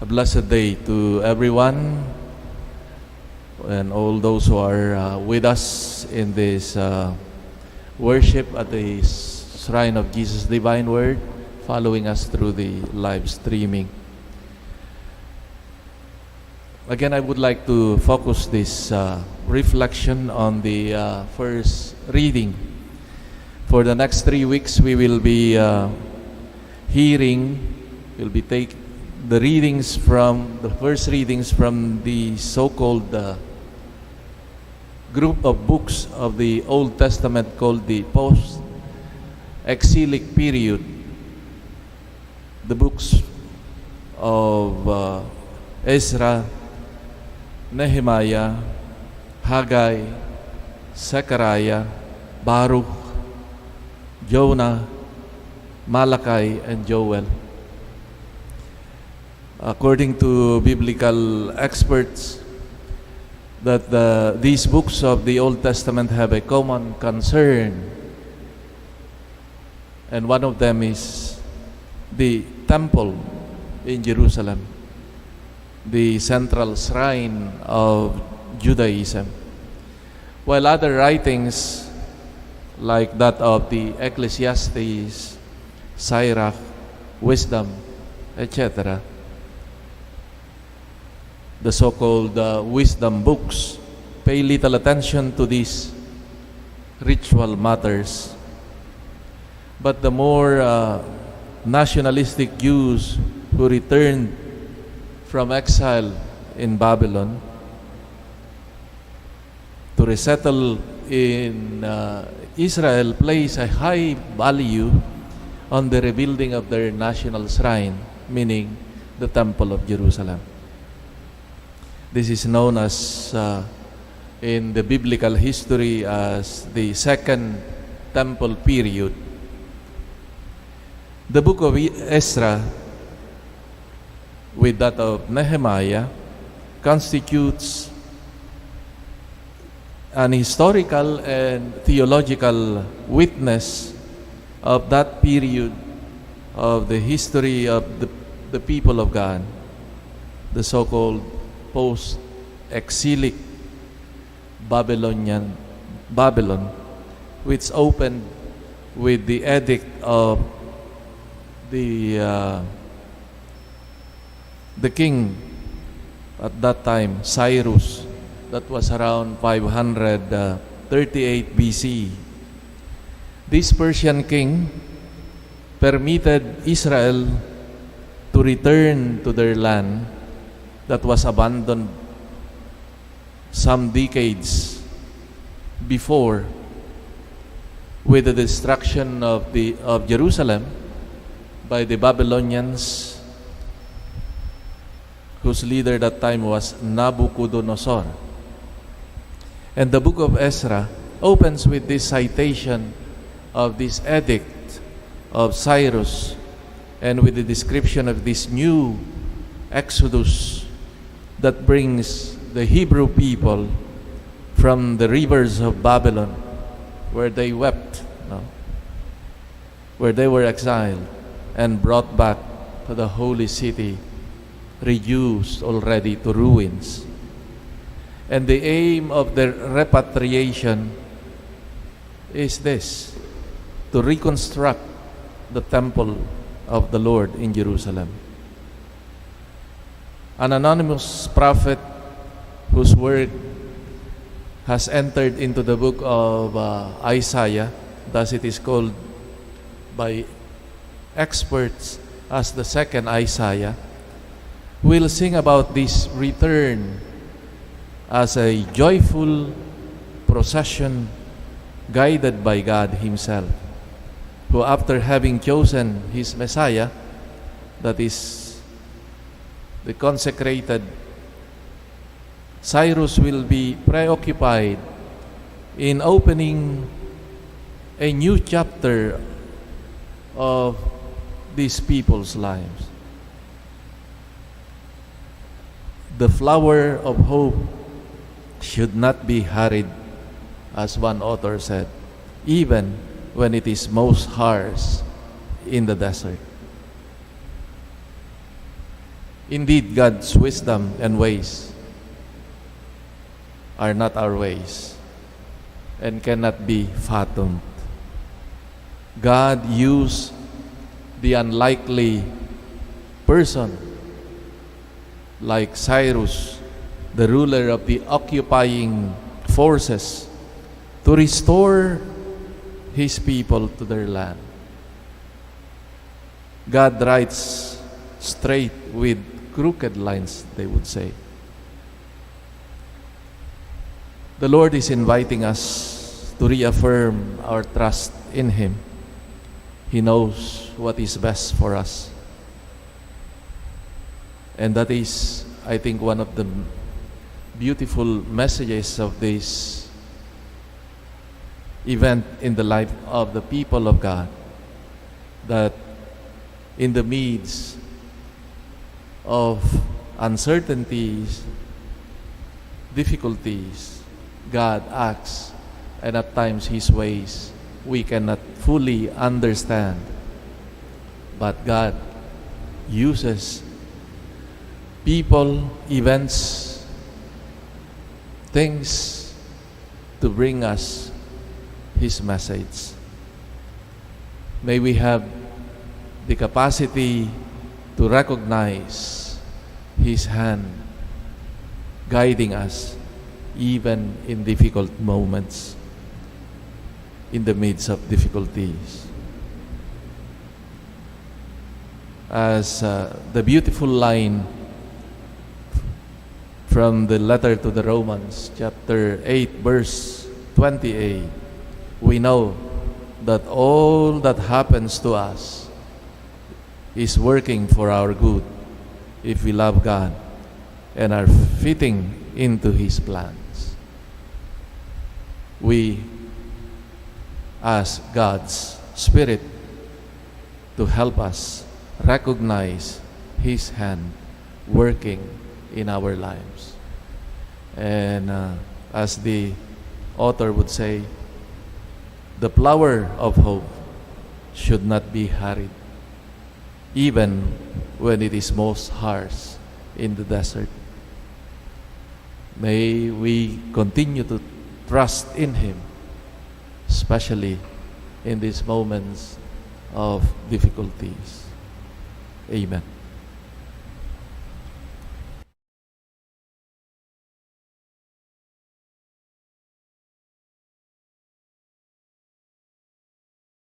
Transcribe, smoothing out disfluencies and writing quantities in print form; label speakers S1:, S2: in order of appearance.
S1: A blessed day to everyone and all those who are with us in this worship at the Shrine of Jesus' Divine Word, following us through the live streaming. Again, I would like to focus this reflection on the first reading. For the next 3 weeks, we will be taking the readings from the first readings from the so-called group of books of the Old Testament called the post-exilic period, the books of Ezra, Nehemiah, Haggai, Zechariah, Baruch, Jonah, Malachi, and Joel. According to biblical experts, that these books of the Old Testament have a common concern, and one of them is the temple in Jerusalem, the central shrine of Judaism, while other writings like that of the Ecclesiastes, Sirach, Wisdom, etc., the so-called wisdom books, pay little attention to these ritual matters. But the more nationalistic Jews who returned from exile in Babylon to resettle in Israel place a high value on the rebuilding of their national shrine, meaning the Temple of Jerusalem. This is known as, in the biblical history, as the Second Temple period. The book of Ezra, with that of Nehemiah, constitutes an historical and theological witness of that period of the history of the people of God, the so-called post-exilic Babylon, which opened with the edict of the king at that time, Cyrus, that was around 538 BC. This Persian king permitted Israel to return to their land that was abandoned some decades before with the destruction of Jerusalem by the Babylonians, whose leader that time was Nabucodonosor. And the book of Ezra opens with this citation of this edict of Cyrus and with the description of this new exodus that brings the Hebrew people from the rivers of Babylon, where they wept, where they were exiled, and brought back to the holy city, reduced already to ruins. And the aim of their repatriation is this: to reconstruct the temple of the Lord in Jerusalem. An anonymous prophet whose work has entered into the book of Isaiah, thus it is called by experts as the second Isaiah, will sing about this return as a joyful procession guided by God Himself, who, after having chosen His Messiah, that is the consecrated, Cyrus will be preoccupied in opening a new chapter of these people's lives. The flower of hope should not be hurried, as one author said, even when it is most harsh in the desert. Indeed, God's wisdom and ways are not our ways and cannot be fathomed. God used the unlikely person like Cyrus, the ruler of the occupying forces, to restore His people to their land. God writes straight with crooked lines, they would say. The Lord is inviting us to reaffirm our trust in Him. He knows what is best for us. And that is, I think, one of the beautiful messages of this event in the life of the people of God, that in the midst of uncertainties, difficulties, God acts, and at times His ways we cannot fully understand. But God uses people, events, things to bring us His message. May we have the capacity to recognize His hand guiding us even in difficult moments, in the midst of difficulties. As the beautiful line from the letter to the Romans, chapter 8, verse 28, we know that all that happens to us is working for our good if we love God and are fitting into His plans. We ask God's Spirit to help us recognize His hand working in our lives. And as the author would say, the flower of hope should not be hurried, even when it is most harsh in the desert. May we continue to trust in Him, especially in these moments of difficulties. Amen.